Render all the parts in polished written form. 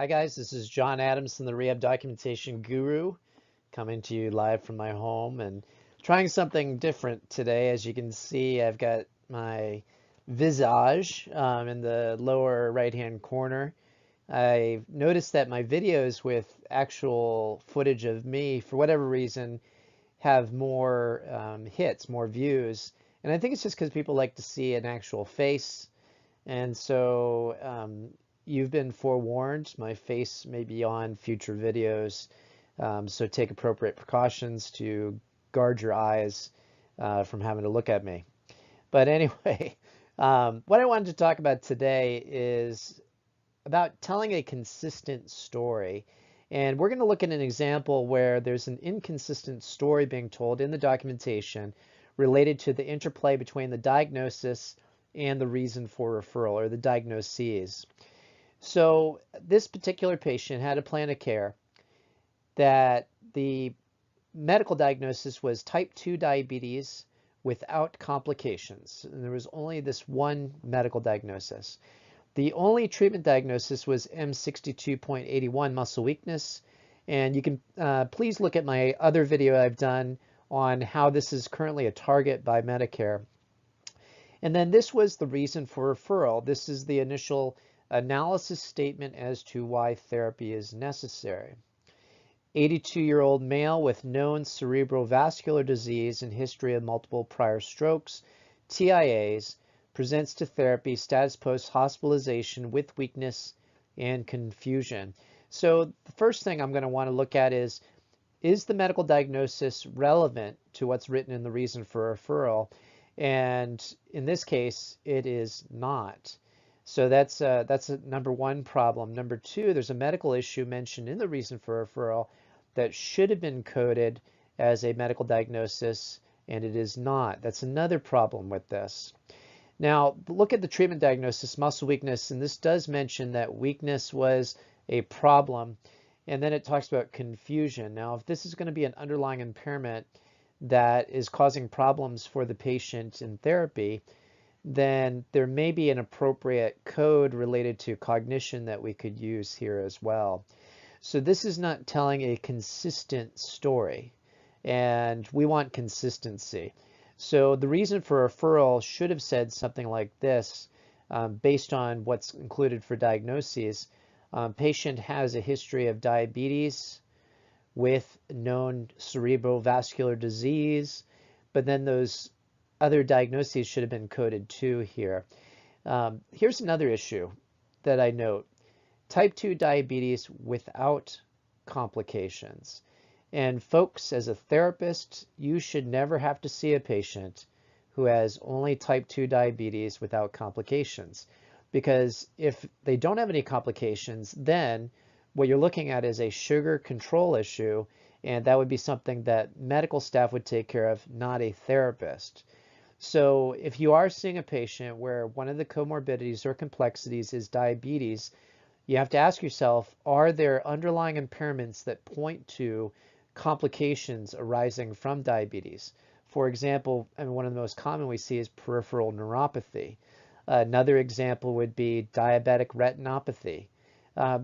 Hi guys, this is John Adamson, the Rehab Documentation Guru, coming to you live from my home and trying something different today. As you can see, I've got my visage in the lower right-hand corner. I've noticed that my videos with actual footage of me, for whatever reason, have more hits, more views. And I think it's just because people like to see an actual face. And so you've been forewarned. My face may be on future videos, so take appropriate precautions to guard your eyes from having to look at me. But anyway, what I wanted to talk about today is about telling a consistent story. And we're going to look at an example where there's an inconsistent story being told in the documentation related to the interplay between the diagnosis and the reason for referral, or the diagnoses. So this particular patient had a plan of care that the medical diagnosis was type 2 diabetes without complications. And there was only this one medical diagnosis. The only treatment diagnosis was M62.81 muscle weakness. And you can please look at my other video I've done on how this is currently a target by Medicare. And then this was the reason for referral. This is the initial analysis statement as to why therapy is necessary. 82-year-old male with known cerebral vascular disease and history of multiple prior strokes, TIAs, presents to therapy status post-hospitalization with weakness and confusion. So the first thing I'm going to want to look at is the medical diagnosis relevant to what's written in the reason for referral? And in this case, it is not. So that's a number one problem. Number two, there's a medical issue mentioned in the reason for referral that should have been coded as a medical diagnosis, and it is not. That's another problem with this. Now, look at the treatment diagnosis, muscle weakness, and this does mention that weakness was a problem, and then it talks about confusion. Now, if this is going to be an underlying impairment that is causing problems for the patient in therapy, then there may be an appropriate code related to cognition that we could use here as well. So this is not telling a consistent story, and we want consistency. So the reason for referral should have said something like this, based on what's included for diagnoses. Patient has a history of diabetes with known cerebral vascular disease, but then those other diagnoses should have been coded too here. Here's another issue that I note. Type 2 diabetes without complications. And folks, as a therapist, you should never have to see a patient who has only type 2 diabetes without complications. Because if they don't have any complications, then what you're looking at is a sugar control issue, and that would be something that medical staff would take care of, not a therapist. So if you are seeing a patient where one of the comorbidities or complexities is diabetes, you have to ask yourself, are there underlying impairments that point to complications arising from diabetes? For example, one of the most common we see is peripheral neuropathy. Another example would be diabetic retinopathy.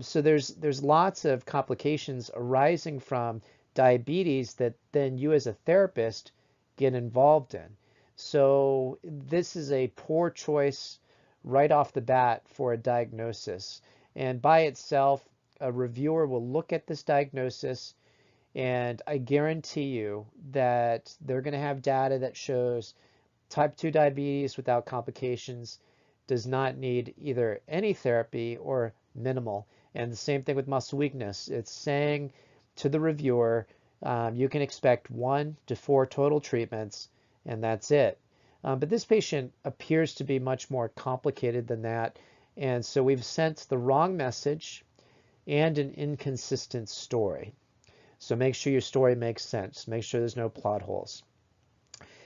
So there's lots of complications arising from diabetes that then you as a therapist get involved in. So this is a poor choice right off the bat for a diagnosis. And by itself, a reviewer will look at this diagnosis, and I guarantee you that they're going to have data that shows type 2 diabetes without complications does not need either any therapy or minimal. And the same thing with muscle weakness. It's saying to the reviewer, you can expect 1 to 4 total treatments, and that's it. But this patient appears to be much more complicated than that. And so we've sent the wrong message and an inconsistent story. So make sure your story makes sense. Make sure there's no plot holes.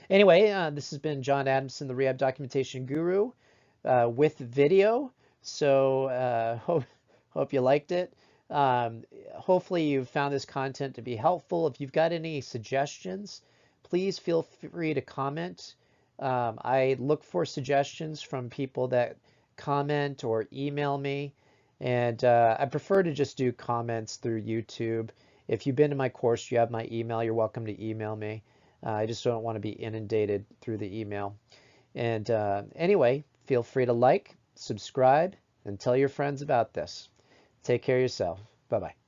Anyway, this has been John Adamson, the Rehab Documentation Guru, with video. So hope you liked it. Hopefully you found this content to be helpful. If you've got any suggestions, please feel free to comment. I look for suggestions from people that comment or email me, And I prefer to just do comments through YouTube. If you've been to my course, you have my email, you're welcome to email me. I just don't want to be inundated through the email. And anyway, feel free to like, subscribe, and tell your friends about this. Take care of yourself. Bye-bye.